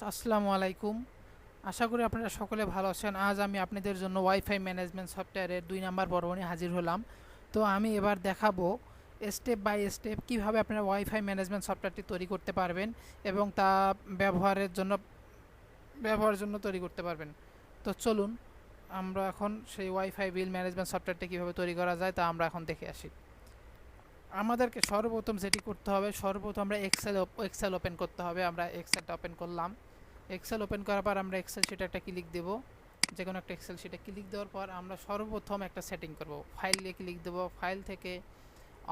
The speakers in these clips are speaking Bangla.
আসসালামু আলাইকুম। আশা করি আপনারা সকলে ভালো আছেন। আজ আমি আপনাদের জন্য ওয়াইফাই ম্যানেজমেন্ট সফটওয়্যারের 2 নাম্বার পর্ব নিয়ে হাজির হলাম। তো আমি এবার দেখাবো স্টেপ বাই স্টেপ কীভাবে আপনারা ওয়াইফাই ম্যানেজমেন্ট সফটওয়্যারটি তৈরি করতে পারবেন এবং তা ব্যবহারের জন্য তৈরি করতে পারবেন। তো চলুন আমরা এখন সেই ওয়াইফাই বিল ম্যানেজমেন্ট সফটওয়্যারটি কীভাবে তৈরি করা যায় তা আমরা এখন দেখে আসি। আমাদেরকে সর্বপ্রথম যেটি করতে হবে, সর্বপ্রথম আমরা এক্সেল ওপেন করতে হবে। আমরা এক্সেলটা ওপেন করলাম। এক্সেল ওপেন করার পর আমরা এক্সেল শিটে একটা ক্লিক দেব। যে কোনো একটা এক্সেল শিটে ক্লিক দেওয়ার পর আমরা সর্বপ্রথম একটা সেটিং করব। ফাইলে ক্লিক দেব। ফাইল থেকে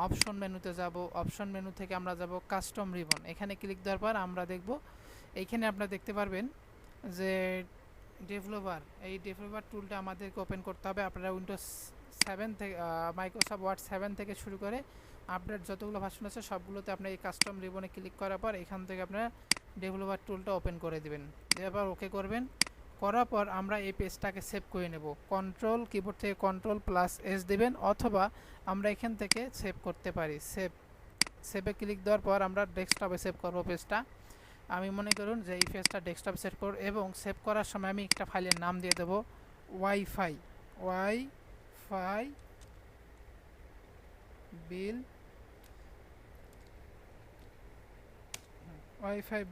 অপশন মেনুতে যাব। অপশন মেনু থেকে আমরা যাব কাস্টম রিবন। এখানে ক্লিক দেওয়ার পর আমরা দেখব এইখানে আপনারা দেখতে পারবেন যে ডেভেলপার, এই ডেভেলপার টুলটা আমাদেরকে ওপেন করতে হবে। আপনারা উইন্ডোজ 7 থেকে মাইক্রোসফট ওয়ার্ড 7 থেকে শুরু করে আপডেট যতগুলো ভার্সন আছে সবগুলোতে আপনার এই কাস্টম রিবনে ক্লিক করার পর এখান থেকে আপনারা ডেভেলপার টুলটা ওপেন করে দেবেন। এবার ওকে করবেন। করার পর আমরা এই পেজটাকে সেভ করে নেব। কিবোর্ড থেকে কন্ট্রোল+S দেবেন, অথবা আমরা এখান থেকে সেভ করতে পারি। সেভে ক্লিক দেওয়ার পর আমরা ডেস্কটপে সেভ করব পেজটা। আমি মনে করুন যে এই পেজটা ডেস্কটপে সেভ করব এবং সেভ করার সময় আমি একটা ফাইলের নাম দিয়ে দেব ওয়াইফাই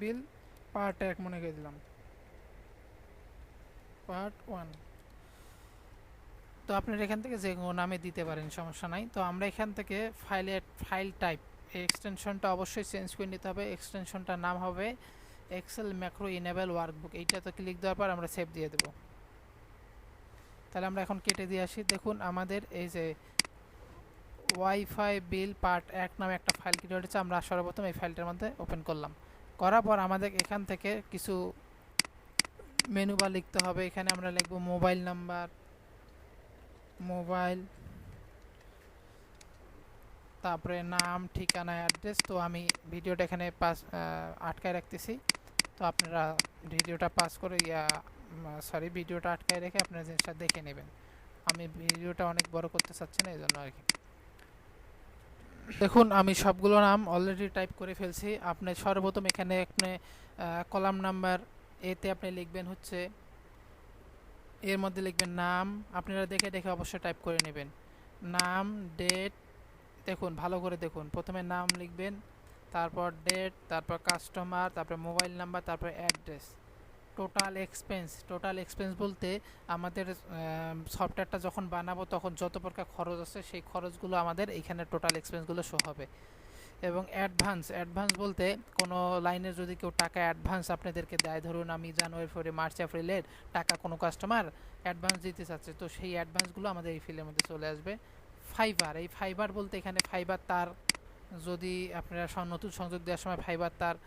বিল পার্ট 1 মনে করে দিলাম, পার্ট 1। তো আপনারা এখান থেকে যে কোনো নামে দিতে পারেন, সমস্যা নাই। তো আমরা এখান থেকে ফাইল টাইপ এই এক্সটেনশনটা অবশ্যই চেঞ্জ করে নিতে হবে। এক্সটেনশনটার নাম হবে এক্সেল ম্যাক্রো ইনেবল ওয়ার্কবুক। এইটাতে ক্লিক দেওয়ার পর আমরা সেভ দিয়ে দেব। তাহলে আমরা এখন কেটে দিয়ে আসি। দেখুন আমাদের এই যে ওয়াইফাই বিল পার্ট 1 নামে একটা ফাইল ক্রিয়েট হয়েছে। আমরা সর্বপ্রথম এই ফাইলটার মধ্যে ওপেন করলাম। করার পর আমাদের এখান থেকে কিছু মেনু বার লিখতে হবে। এখানে আমরা লিখব মোবাইল, তারপরে নাম, ঠিকানা, অ্যাড্রেস। তো আমি ভিডিওটা এখানে আটকায় রাখতেছি। তো আপনারা ভিডিওটা ভিডিওটা আটকায় রেখে আপনারা জিনিসটা দেখে নেবেন। আমি ভিডিওটা অনেক বড় করতে চাচ্ছি না, এই জন্য আর কি। দেখুন আমি সবগুলো নাম অলরেডি টাইপ করে ফেলছি। আপনি সর্বপ্রথম এখানে আপনি কলাম নাম্বার এতে আপনি লিখবেন হচ্ছে, এর মধ্যে লিখবেন নাম। আপনারা দেখে দেখে অবশ্যই টাইপ করে নেবেন। নাম, ডেট, দেখুন ভালো করে দেখুন। প্রথমে নাম লিখবেন, তারপর ডেট, তারপর কাস্টমার, তারপর মোবাইল নাম্বার, তারপর অ্যাড্রেস। টোটাল এক্সপেন্স বলতে আমাদের সফটওয়্যারটা যখন বানাবো তখন যত প্রকার খরচ আছে সেই খরচগুলো আমাদের এইখানে টোটাল এক্সপেন্সগুলো শো হবে। এবং অ্যাডভান্স বলতে কোনো লাইনে যদি কেউ টাকা অ্যাডভান্স আপনাদেরকে দেয়, ধরুন আমি জানুয়ারি, ফেব্রুয়ারি, মার্চ, এপ্রিলের টাকা কোনো কাস্টমার অ্যাডভান্স দিতে চাচ্ছে, তো সেই অ্যাডভান্সগুলো আমাদের এই ফিলের মধ্যে চলে আসবে। ফাইবার বলতে এখানে ফাইবার তার, যদি আপনারা নতুন সংযোগ দেওয়ার সময় ফাইবার তার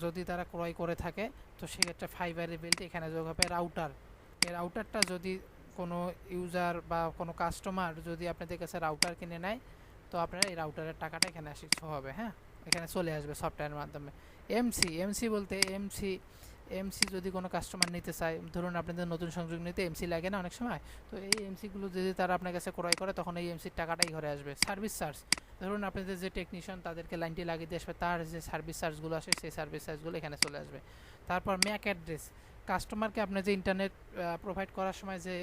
যদি তারা ক্রয় করে থাকে তো সেক্ষেত্রে ফাইবারের বিলটি এখানে যোগ হবে। এই রাউটারটা যদি কোনো ইউজার বা কোনো কাস্টমার যদি আপনাদের কাছে রাউটার কিনে নেয় তো আপনারা এই রাউটারের টাকাটা এখানে শো হবে। হ্যাঁ, এখানে চলে আসবে সফটওয়্যারের মাধ্যমে। এমসি বলতে এমসি যদি কোনো কাস্টমার নিতে চায়, ধরুন আপনাদের নতুন সংযোগ নিতে এমসি লাগে না অনেক সময়, তো এই এমসিগুলো যদি তারা আপনার কাছে ক্রয় করে তখন এই এমসির টাকাটাই ঘরে আসবে। সার্ভিস চার্জ, ধরুন আপনাদের যে টেকনিশিয়ান তাদেরকে লাইনটি লাগিয়ে দিয়ে আসবে, তার যে সার্ভিস চার্জগুলো আসে সেই সার্ভিস চার্জগুলো এখানে চলে আসবে। তারপর ম্যাক অ্যাড্রেস, কাস্টমারকে আপনি যে ইন্টারনেট প্রোভাইড করার সময় যে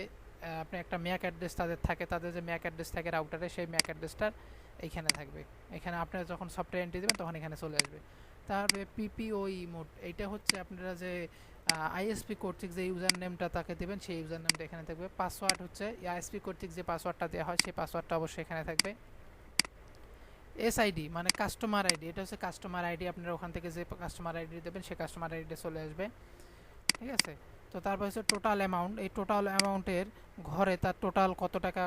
আপনি একটা ম্যাক অ্যাড্রেস তাদের যে ম্যাক অ্যাড্রেস থাকে রাউটারে, সেই ম্যাক অ্যাড্রেসটার এইখানে থাকবে। এখানে আপনারা যখন সফটওয়্যার এন্ট্রি দেবেন তখন এখানে চলে আসবে। তারপরে পিপিওই মোড, এইটা হচ্ছে আপনারা যে আইএসপি কর্তৃক যে ইউজার নেমটা তাকে দেবেন সেই ইউজার নেমটা এখানে থাকবে। পাসওয়ার্ড হচ্ছে আইএসপি কর্তৃক যে পাসওয়ার্ডটা দেওয়া হয় সেই পাসওয়ার্ডটা অবশ্যই এখানে থাকবে। এসআইডি মানে কাস্টমার আইডি, এটা হচ্ছে কাস্টমার আইডি। আপনারা ওখান থেকে যে কাস্টমার আইডি দেবেন সেই কাস্টমার আইডিটা চলে আসবে। ঠিক আছে। তো তারপর হচ্ছে টোটাল অ্যামাউন্ট, এই টোটাল অ্যামাউন্টের ঘরে তার টোটাল কত টাকা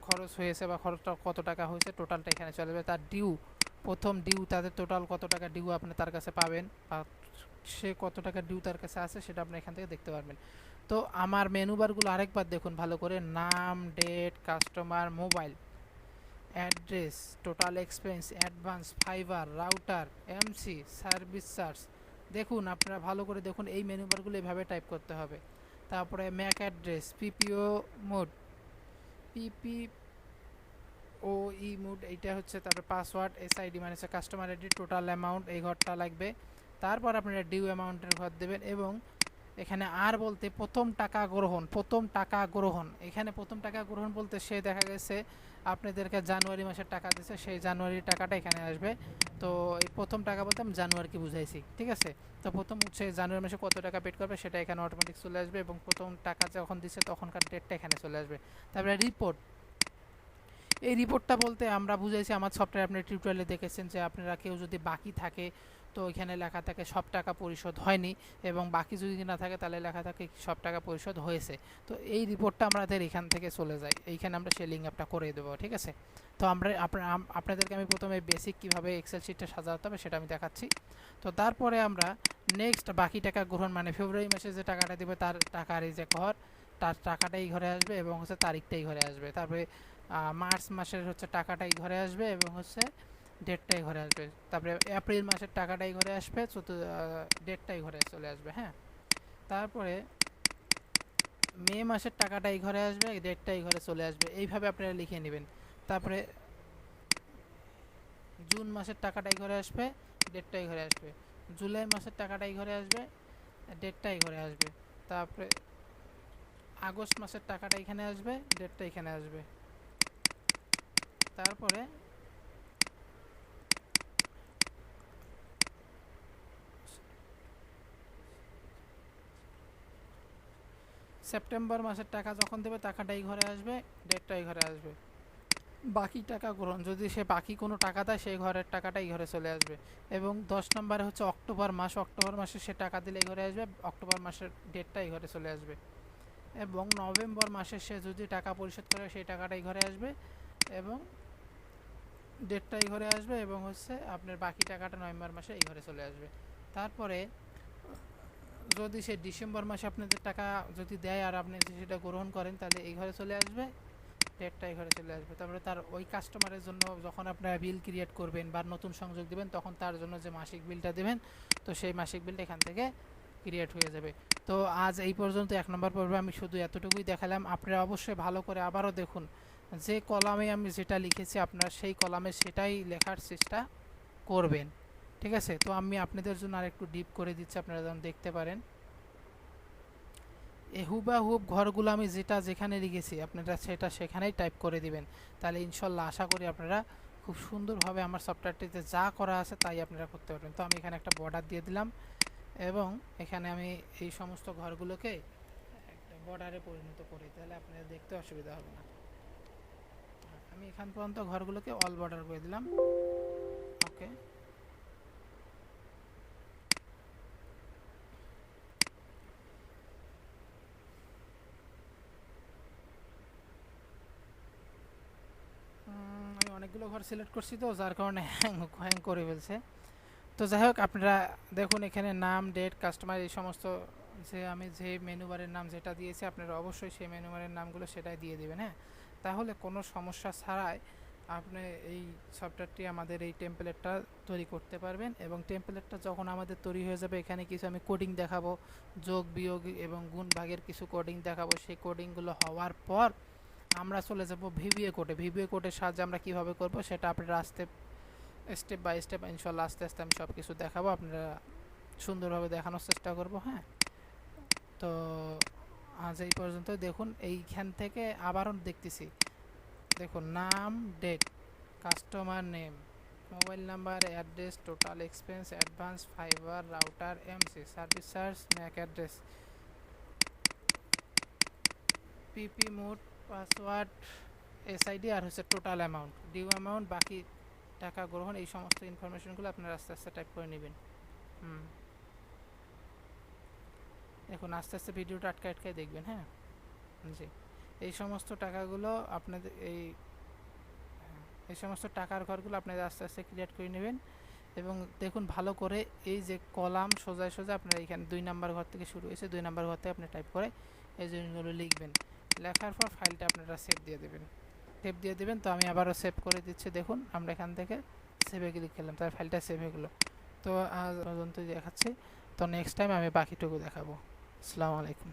খরচ হয়েছে বা খরচটা কত টাকা হয়েছে টোটালটা এখানে চলে যাবে। তার প্রথম ডিউ, তাদের টোটাল কত টাকা ডিউ আপনি তার কাছে পাবেন বা সে কত টাকা ডিউ তার কাছে আছে সেটা আপনি এখান থেকে দেখতে পারবেন। তো আমার মেনু বারগুলো আরেকবার দেখুন ভালো করে। নাম, date, customer, mobile, address, total expense, advance, fibre, router, MC, service charge. দেখুন আপনারা ভালো করে দেখুন, এই মেনু বারগুলো এভাবে টাইপ করতে হবে। তারপরে ম্যাক অ্যাড্রেস, পিপিওই মোড এইটা হচ্ছে। তারপরে পাসওয়ার্ড, এসআইডি মানে হচ্ছে কাস্টমার আইডি, টোটাল অ্যামাউন্ট এই ঘরটা লাগবে। তারপর আপনারা ডিউ অ্যামাউন্টের ঘর দেবেন এবং এখানে আর বলতে প্রথম টাকা গ্রহণ, এখানে প্রথম টাকা গ্রহণ বলতে সে দেখা গেছে আপনাদেরকে জানুয়ারি মাসের টাকা দিচ্ছে, সেই জানুয়ারির টাকাটা এখানে আসবে। তো এই প্রথম টাকা বলতে আমি জানুয়ারিকে বুঝাইছি, ঠিক আছে। তো প্রথম সে জানুয়ারি মাসে কত টাকা পেড করবে সেটা এখানে অটোমেটিক চলে আসবে এবং প্রথম টাকা যখন দিচ্ছে তখনকার ডেটটা এখানে চলে আসবে। তারপরে রিপোর্ট, এই রিপোর্টটা বলতে আমরা বুঝাইছি আমার সফটওয়্যার আপনি টিউটোরিয়ালে দেখেছেন যে আপনারা কেউ যদি বাকি থাকে তো এখানে লেখা থাকে সব টাকা পরিশোধ হয়নি, এবং বাকি যদি না থাকে তাহলে লেখা থাকে সব টাকা পরিশোধ হয়েছে। তো এই রিপোর্টটা আমাদের এখান থেকে চলে যায়, এইখানে আমরা সেই লিঙ্ক আপটা করে দেবো, ঠিক আছে। তো আমরা আপনাদেরকে আমি প্রথমে বেসিক কীভাবে এক্সেল শিটটা সাজাতে হবে সেটা আমি দেখাচ্ছি। তো তারপরে আমরা নেক্সট বাকি টাকা গ্রহণ মানে ফেব্রুয়ারি মাসে যে টাকাটা দেবে তার টাকার এই যে ঘর, তার টাকাটা এই ঘরে আসবে এবং হচ্ছে তারিখটা এই ঘরে আসবে। তারপরে মার্চ মাসের হচ্ছে টাকাটাই ঘরে আসবে এবং হচ্ছে ডেটটাই ঘরে আসবে। তারপরে এপ্রিল মাসের টাকাটাই ঘরে আসবে, ডেটটাই ঘরে চলে আসবে, হ্যাঁ। তারপরে মে মাসের টাকাটাই ঘরে আসবে, ডেটটাই ঘরে চলে আসবে, এইভাবে আপনারা লিখে নেবেন। তারপরে জুন মাসের টাকাটাই ঘরে আসবে, ডেটটাই ঘরে আসবে। জুলাই মাসের টাকাটাই ঘরে আসবে, ডেটটাই ঘরে আসবে। তারপরে আগস্ট মাসের টাকাটা এখানে আসবে, ডেটটা এখানে আসবে। তারপরে সেপ্টেম্বর মাসের টাকা যখন দেবে টাকাটাই ঘরে আসবে, ডেটটাই ঘরে আসবে। বাকি টাকা গ্রহণ, যদি সে বাকি কোনো টাকা দেয় সেই ঘরের টাকাটাই ঘরে চলে আসবে। এবং 10 নম্বরে হচ্ছে অক্টোবর মাসে সে টাকা দিলে ঘরে আসবে, অক্টোবর মাসের ডেটটাই ঘরে চলে আসবে। এবং নভেম্বর মাসে সে যদি টাকা পরিশোধ করে সেই টাকাটাই ঘরে আসবে এবং ডেটটাই ঘরে আসবে এবং হচ্ছে আপনার বাকি টাকাটা নভেম্বর মাসে এই ঘরে চলে আসবে। তারপরে যদি সে ডিসেম্বর মাসে আপনাদের টাকা যদি দেয় আর আপনি সেটা গ্রহণ করেন তাহলে এই ঘরে চলে আসবে, ডেটটা এই ঘরে চলে আসবে। তারপরে তার ওই কাস্টমারের জন্য যখন আপনারা বিল ক্রিয়েট করবেন বা নতুন সংযোগ দেবেন তখন তার জন্য যে মাসিক বিলটা দেবেন তো সেই মাসিক বিলটা এখান থেকে ক্রিয়েট হয়ে যাবে। তো আজ এই পর্যন্ত 1 নম্বর পর্বে আমি শুধু এতটুকুই দেখালাম। আপনারা অবশ্যই ভালো করে আবারও দেখুন, যে কলামে আমি যেটা লিখেছি আপনারা সেই কলামে সেটাই লেখার চেষ্টা করবেন, ঠিক আছে। তো আমি আপনাদের জন্য আর একটু ডিপ করে দিচ্ছি, আপনারা যেন দেখতে পারেন। হুবাহুব ঘরগুলো আমি যেটা যেখানে লিখেছি আপনারা সেটা সেখানেই টাইপ করে দিবেন, তাহলে ইনশাল্লাহ আশা করি আপনারা খুব সুন্দরভাবে আমার সফটওয়্যারটিতে যা করা আছে তাই আপনারা করতে পারবেন। তো আমি এখানে একটা বর্ডার দিয়ে দিলাম এবং এখানে আমি এই সমস্ত ঘরগুলোকে একটা বর্ডারে পরিণত করি, তাহলে আপনাদের দেখতে অসুবিধা হবে না। আমি এখান পর্যন্ত ঘরগুলোকে অল বর্ডার করে দিলাম, ওকে। আমি অনেকগুলো ঘর সিলেক্ট করছি তো যার কারণে হ্যাং করে ফেলছে। তো যাই হোক আপনারা দেখুন এখানে নাম, ডেট, কাস্টমার এই সমস্ত যে আমি যে মেনু বারের নাম যেটা দিয়েছি আপনারা অবশ্যই সেই মেনু বারের নামগুলো সেটাই দিয়ে দেবেন, হ্যাঁ। তাহলে কোনো সমস্যা ছাড়াই আপনি এই সফটওয়্যারটি আমাদের এই টেমপ্লেটটা তৈরি করতে পারবেন। এবং টেমপ্লেটটা যখন আমাদের তৈরি হয়ে যাবে এখানে কিছু আমি কোডিং দেখাবো, যোগ বিয়োগ এবং গুণ ভাগের কিছু কোডিং দেখাবো। সেই কোডিংগুলো হওয়ার পর আমরা চলে যাব ভিবিএ কোডে। ভিবিএ কোডের সাহায্যে আমরা কীভাবে করব সেটা আপনারা স্টেপ বাই স্টেপ ইনশাল্লাহ আস্তে আস্তে আমি সব কিছু দেখাবো, আপনারা সুন্দরভাবে দেখানোর চেষ্টা করব, হ্যাঁ। তো আজ এই পর্যন্ত। দেখুন এইখান থেকে আবারও দেখতেছি, দেখুন নাম, date, customer name, mobile number, address, total expense, advance, fibre, router, MC, service charge, MAC address, PP mode, password, SSID আর হচ্ছে টোটাল অ্যামাউন্ট, ডিউ অ্যামাউন্ট, বাকি টাকা গ্রহণ, এই সমস্ত ইনফরমেশনগুলো আপনারা আস্তে আস্তে টাইপ করে নেবেন। দেখুন আস্তে আস্তে ভিডিওটা আটকায় দেখবেন, হ্যাঁ। জি, এই সমস্ত টাকাগুলো আপনাদের এই সমস্ত টাকার ঘরগুলো আপনাদের আস্তে আস্তে ক্রিয়েট করে নেবেন। এবং দেখুন ভালো করে এই যে কলাম সোজা সোজা আপনারা এখানে 2 নাম্বার ঘর থেকে শুরু হয়েছে, 2 নাম্বার ঘর থেকে আপনি টাইপ করে এই জিনিসগুলো লিখবেন। লেখার পর ফাইলটা আপনারা সেভ দিয়ে দেবেন। তো আমি আবারও সেভ করে দিচ্ছি। দেখুন আমরা এখান থেকে সেভে ক্লিক করলাম, তার ফাইলটা সেভ হয়ে গেলো। তো আজ পর্যন্ত দেখাচ্ছি, তো নেক্সট টাইম আমি বাকিটুকু দেখাবো। আসসালামু আলাইকুম।